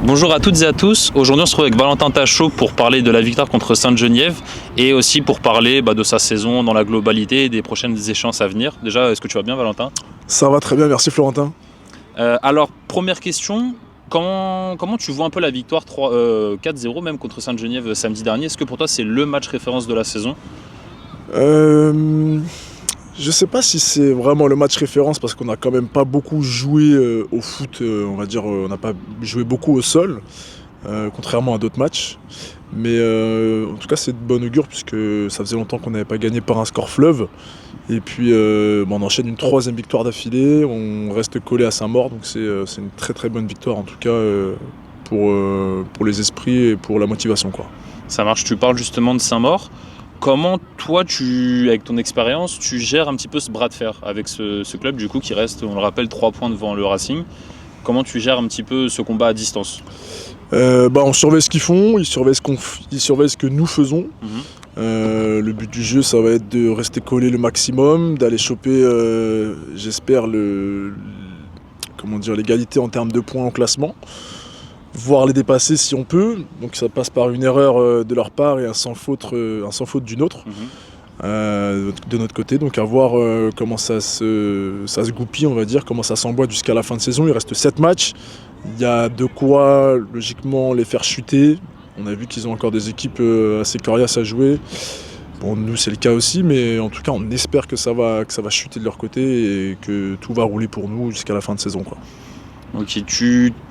Bonjour à toutes et à tous. Aujourd'hui, on se retrouve avec Valentin Tachot pour parler de la victoire contre Sainte-Geneviève et aussi pour parler de sa saison dans la globalité et des prochaines échéances à venir. Déjà, est-ce que tu vas bien, Valentin? Ça va très bien, merci Florentin. Alors, première question, comment tu vois un peu la victoire 4-0 même contre Sainte-Geneviève samedi dernier? Est-ce que pour toi, c'est le match référence de la saison? Je sais pas si c'est vraiment le match référence parce qu'on n'a quand même pas beaucoup joué au foot, on va dire, on n'a pas joué beaucoup au sol, contrairement à d'autres matchs. Mais en tout cas, c'est de bon augure puisque ça faisait longtemps qu'on n'avait pas gagné par un score fleuve. Et puis on enchaîne une troisième victoire d'affilée, on reste collé à Saint-Maur, donc c'est une très très bonne victoire en tout cas pour les esprits et pour la motivation, quoi. Ça marche, tu parles justement de Saint-Maur. Comment toi, avec ton expérience, tu gères un petit peu ce bras de fer avec ce club du coup qui reste, on le rappelle, 3 points devant le Racing? Comment tu gères un petit peu ce combat à distance? On surveille ce qu'ils font, ils surveillent ce que nous faisons. Le but du jeu, ça va être de rester collé le maximum, d'aller choper, j'espère, l'égalité en termes de points au classement, voire les dépasser si on peut. Donc ça passe par une erreur de leur part et un sans faute du nôtre. De notre côté, donc à voir comment ça se goupille, on va dire, comment ça s'emboîte jusqu'à la fin de saison. Il reste 7 matchs, il y a de quoi logiquement les faire chuter. On a vu qu'ils ont encore des équipes assez coriaces à jouer. Bon, nous c'est le cas aussi, mais en tout cas on espère que ça va chuter de leur côté et que tout va rouler pour nous jusqu'à la fin de saison, quoi. Ok,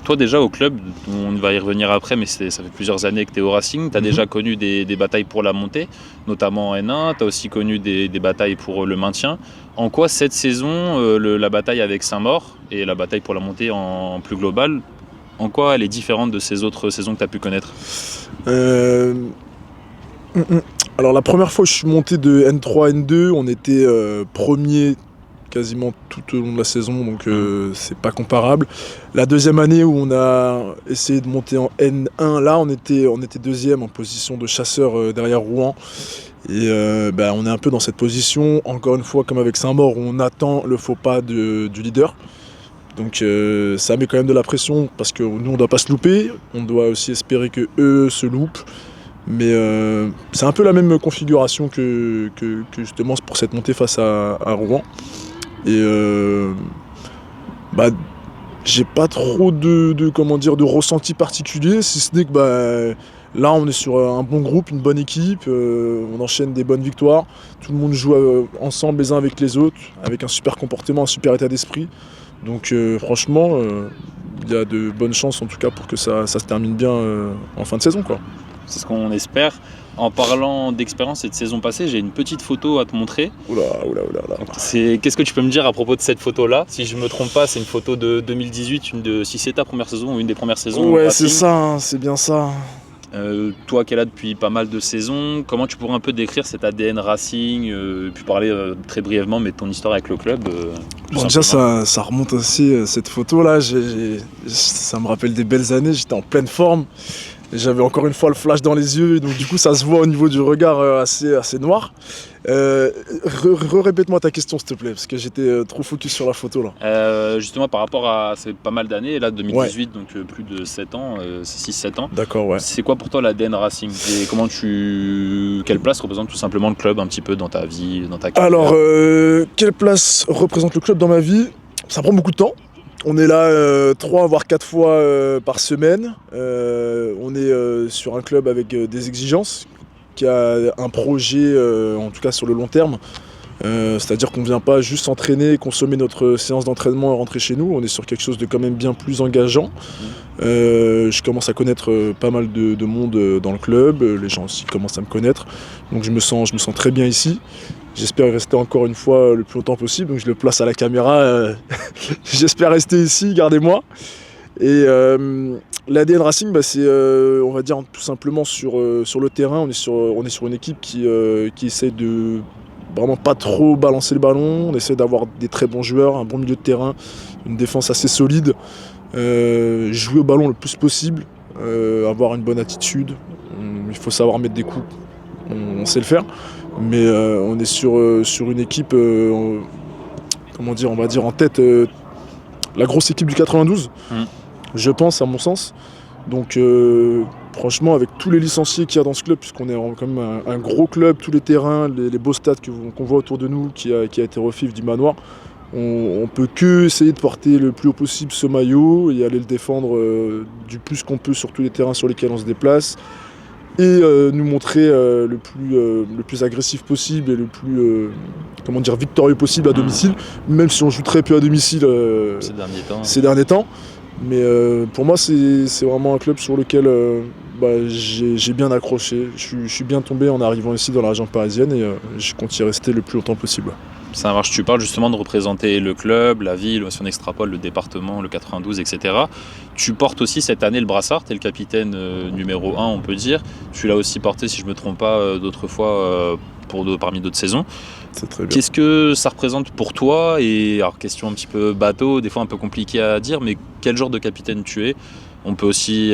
toi déjà au club, on va y revenir après, mais ça fait plusieurs années que tu es au Racing, tu as déjà connu des batailles pour la montée, notamment en N1, tu as aussi connu des batailles pour le maintien. En quoi cette saison, la bataille avec Saint-Maur et la bataille pour la montée en plus globale, en quoi elle est différente de ces autres saisons que tu as pu connaître? Alors la première fois que je suis monté de N3 N2, on était premier quasiment tout au long de la saison, donc c'est pas comparable. La deuxième année où on a essayé de monter en N1, là on était deuxième en position de chasseur derrière Rouen. Et on est un peu dans cette position, encore une fois comme avec Saint-Maur, où on attend le faux pas du leader. Donc ça met quand même de la pression parce que nous on doit pas se louper, on doit aussi espérer que eux se loupent. Mais c'est un peu la même configuration que justement pour cette montée face à Rouen. Et j'ai pas trop de ressenti particulier, si ce n'est que là on est sur un bon groupe, une bonne équipe, on enchaîne des bonnes victoires, tout le monde joue ensemble les uns avec les autres, avec un super comportement, un super état d'esprit. Donc franchement, il y a de bonnes chances en tout cas pour que ça se termine bien en fin de saison, quoi. C'est ce qu'on espère. En parlant d'expérience cette saison passée, j'ai une petite photo à te montrer. Oula. Qu'est-ce que tu peux me dire à propos de cette photo-là? Si je ne me trompe pas, c'est une photo de 2018, si c'est ta première saison ou une des premières saisons. Ouais, c'est ça, hein, c'est bien ça. Toi qui es là depuis pas mal de saisons, comment tu pourrais un peu décrire cet ADN Racing, puis parler très brièvement de ton histoire avec le club? Déjà ça remonte aussi, cette photo-là, ça me rappelle des belles années, j'étais en pleine forme. J'avais encore une fois le flash dans les yeux, donc du coup ça se voit au niveau du regard assez noir. Répète-moi ta question s'il te plaît, parce que j'étais trop focus sur la photo là. Justement par rapport à c'est pas mal d'années, là 2018, ouais. Donc plus de 7 ans, 6-7 ans. D'accord, ouais. C'est quoi pour toi l'ADN Racing? Et quelle place représente tout simplement le club un petit peu dans ta vie, dans ta carrière? Alors, quelle place représente le club dans ma vie? Ça prend beaucoup de temps. On est là 3 voire 4 fois par semaine. On est sur un club avec des exigences, qui a un projet, en tout cas sur le long terme. C'est-à-dire qu'on ne vient pas juste s'entraîner, consommer notre séance d'entraînement et rentrer chez nous. On est sur quelque chose de quand même bien plus engageant. Je commence à connaître pas mal de monde dans le club. Les gens aussi commencent à me connaître. Donc je me sens très bien ici. J'espère rester encore une fois le plus longtemps possible, donc je le place à la caméra. J'espère rester ici, gardez-moi. Et l'ADN Racing, c'est, on va dire tout simplement sur le terrain, on est sur une équipe qui essaie de vraiment pas trop balancer le ballon. On essaie d'avoir des très bons joueurs, un bon milieu de terrain, une défense assez solide, jouer au ballon le plus possible, avoir une bonne attitude. Il faut savoir mettre des coups, on sait le faire. Mais on est sur une équipe, on va dire en tête la grosse équipe du 92, je pense, à mon sens. Donc franchement, avec tous les licenciés qu'il y a dans ce club, puisqu'on est quand même un gros club, tous les terrains, les beaux stades qu'on voit autour de nous, qui a été refait du manoir, on peut que essayer de porter le plus haut possible ce maillot et aller le défendre du plus qu'on peut sur tous les terrains sur lesquels on se déplace et nous montrer le plus agressif possible et le plus victorieux possible à domicile, même si on joue très peu à domicile ces derniers temps. Mais pour moi, c'est vraiment un club sur lequel j'ai bien accroché. Je suis bien tombé en arrivant ici dans la région parisienne et je compte y rester le plus longtemps possible. Ça marche, tu parles justement de représenter le club, la ville, si on extrapole le département, le 92, etc. Tu portes aussi cette année le brassard, tu es le capitaine numéro 1, on peut dire. Tu l'as aussi porté, si je ne me trompe pas, d'autres fois parmi d'autres saisons. C'est très bien. Qu'est-ce que ça représente pour toi? Et alors, question un petit peu bateau, des fois un peu compliqué à dire, mais quel genre de capitaine tu es? On peut aussi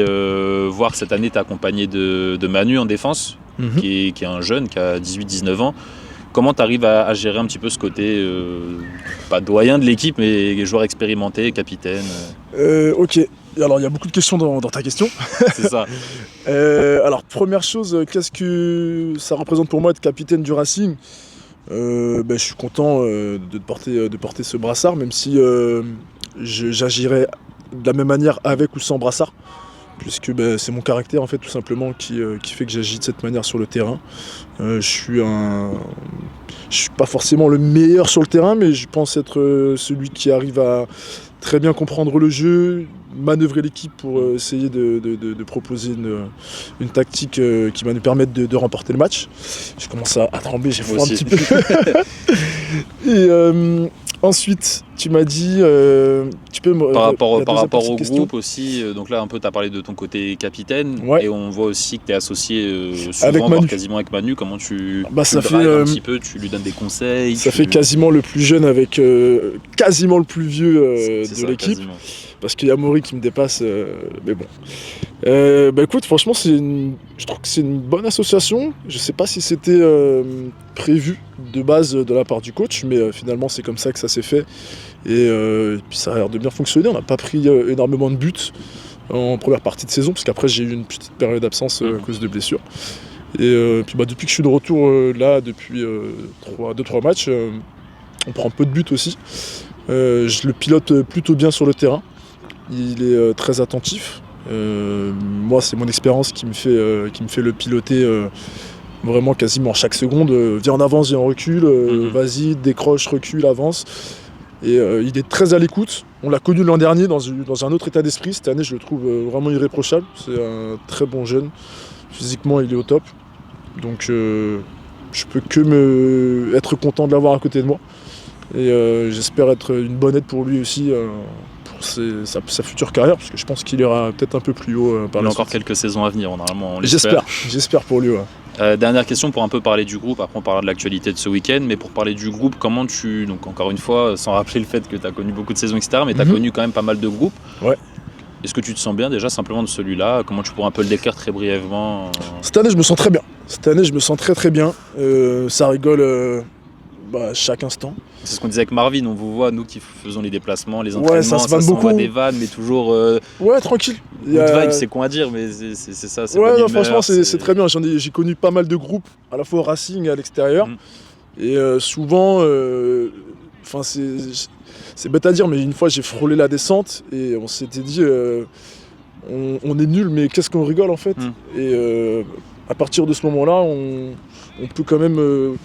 voir que cette année, tu es accompagné de Manu en défense, qui est un jeune, qui a 18-19 ans. Comment tu arrives à gérer un petit peu ce côté, pas doyen de l'équipe, mais joueur expérimenté, capitaine Ok, alors il y a beaucoup de questions dans ta question. C'est ça. Alors première chose, qu'est-ce que ça représente pour moi être capitaine du Racing? Je suis content de porter ce brassard, même si j'agirais de la même manière avec ou sans brassard, puisque c'est mon caractère en fait tout simplement qui fait que j'agis de cette manière sur le terrain. Je suis pas forcément le meilleur sur le terrain, mais je pense être celui qui arrive à très bien comprendre le jeu, manœuvrer l'équipe pour essayer de proposer une tactique qui va nous permettre de remporter le match. Je commence à trembler, j'ai froid un petit peu. Et ensuite, tu m'as dit, tu peux me par rapport au groupe aussi, donc là un peu tu as parlé de ton côté capitaine, ouais. Et on voit aussi que tu es associé souvent, voire quasiment avec Manu. Comment tu ça fait un petit peu, tu lui donnes des conseils? Ça fait quasiment le plus jeune avec quasiment le plus vieux de l'équipe. Quasiment. Parce qu'il y a Maury qui me dépasse, mais bon. Écoute, franchement, je trouve que c'est une bonne association. Je sais pas si c'était prévu de base de la part du coach, mais finalement c'est comme ça que ça s'est fait. Et puis ça a l'air de bien fonctionner. On n'a pas pris énormément de buts en première partie de saison, parce qu'après j'ai eu une petite période d'absence à cause de blessures. Et puis depuis que je suis de retour là, depuis 2-3 matchs, on prend peu de buts aussi. Je le pilote plutôt bien sur le terrain. Il est très attentif. Moi, c'est mon expérience qui me fait le piloter vraiment quasiment chaque seconde. Viens en avance, viens en recul, vas-y, décroche, recule, avance. Et il est très à l'écoute. On l'a connu l'an dernier dans un autre état d'esprit. Cette année, je le trouve vraiment irréprochable. C'est un très bon jeune. Physiquement, il est au top. Donc, je peux que être content de l'avoir à côté de moi. Et j'espère être une bonne aide pour lui aussi. Sa future carrière, parce que je pense qu'il ira peut-être un peu plus haut par la suite. Il a encore quelques saisons à venir, normalement, on l'espère. J'espère pour lui, ouais. Dernière question pour un peu parler du groupe, après on parlera de l'actualité de ce week-end, mais pour parler du groupe, comment donc encore une fois, sans rappeler le fait que tu as connu beaucoup de saisons, etc., mais tu as connu quand même pas mal de groupes. Ouais. Est-ce que tu te sens bien déjà simplement de celui-là? Comment tu pourrais un peu le décrire très brièvement? Cette année, je me sens très bien. Cette année, je me sens très très bien. Ça rigole chaque instant. C'est ce qu'on disait avec Marvin, on vous voit, nous qui faisons les déplacements, les entraînements, ça s'envoie des vannes, mais toujours... Ouais, tranquille. Good vibe, c'est con à dire, mais c'est ça, c'est ouais, non, franchement, c'est très bien. J'ai connu pas mal de groupes, à la fois au Racing et à l'extérieur. Et souvent, c'est bête à dire, mais une fois, j'ai frôlé la descente et on s'était dit, on est nul, mais qu'est-ce qu'on rigole en fait. Et à partir de ce moment-là, on peut quand même,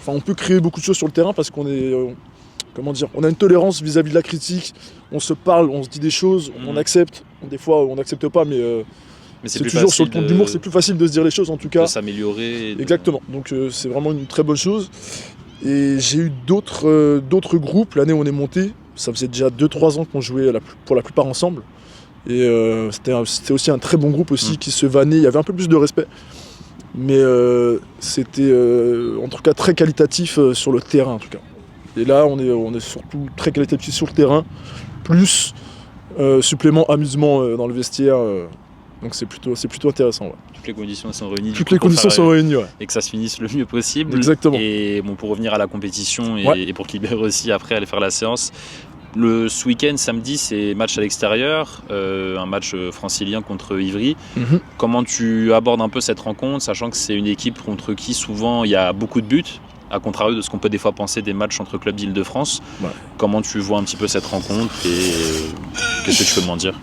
on peut créer beaucoup de choses sur le terrain parce qu'on est, on a une tolérance vis-à-vis de la critique. On se parle, on se dit des choses, on accepte. Des fois, on n'accepte pas, mais c'est toujours sur le ton d'humour. C'est plus facile de se dire les choses, en tout cas. De s'améliorer. Exactement. Donc c'est vraiment une très bonne chose. Et j'ai eu d'autres groupes. L'année où on est monté, ça faisait déjà 2-3 ans qu'on jouait pour la plupart ensemble. Et c'était aussi un très bon groupe aussi qui se vannait. Il y avait un peu plus de respect. Mais c'était en tout cas très qualitatif sur le terrain en tout cas. Et là on est surtout très qualitatif sur le terrain, plus supplément amusement dans le vestiaire. Donc c'est plutôt intéressant. Ouais. Toutes les conditions sont réunies. Toutes les conditions sont réunies, ouais. Et que ça se finisse le mieux possible. Exactement. Et bon, pour revenir à la compétition et pour qu'il libère aussi après aller faire la séance, Ce week-end, samedi, c'est match à l'extérieur, un match francilien contre Ivry. Comment tu abordes un peu cette rencontre, sachant que c'est une équipe contre qui souvent il y a beaucoup de buts, à contrario de ce qu'on peut des fois penser des matchs entre clubs d'Île-de-France. Ouais. Comment tu vois un petit peu cette rencontre et qu'est-ce que tu peux m'en dire?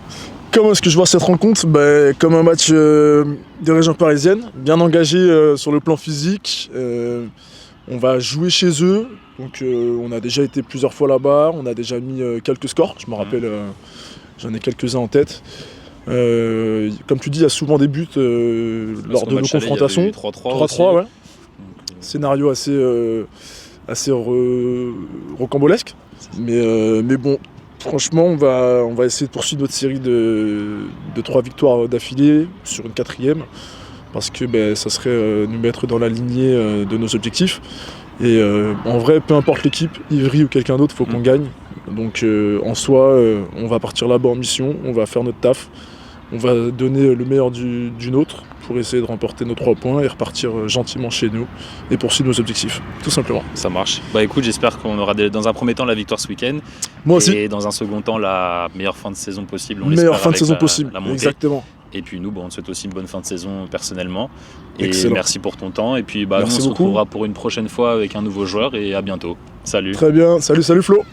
Comment est-ce que je vois cette rencontre? Comme un match des régions parisiennes, bien engagé sur le plan physique. On va jouer chez eux, donc on a déjà été plusieurs fois là-bas, on a déjà mis quelques scores, je me rappelle, j'en ai quelques-uns en tête. Comme tu dis, il y a souvent des buts lors de nos confrontations. 3-3, ouais. Scénario assez rocambolesque, mais bon, franchement, on va essayer de poursuivre notre série de 3 victoires d'affilée sur une 4e. Parce que ça serait nous mettre dans la lignée de nos objectifs. Et en vrai, peu importe l'équipe, Ivry ou quelqu'un d'autre, il faut qu'on gagne. Donc en soi, on va partir là-bas en mission, on va faire notre taf, on va donner le meilleur du nôtre pour essayer de remporter nos 3 points et repartir gentiment chez nous et poursuivre nos objectifs, tout simplement. Ça marche. Écoute, j'espère qu'on aura dans un premier temps la victoire ce week-end. Moi aussi. Et dans un second temps, la meilleure fin de saison possible. Meilleure fin de saison possible, exactement. Et puis nous, on te souhaite aussi une bonne fin de saison personnellement. Et excellent. Merci pour ton temps. Et puis nous, on se retrouvera pour une prochaine fois avec un nouveau joueur et à bientôt. Salut. Très bien. Salut Flo.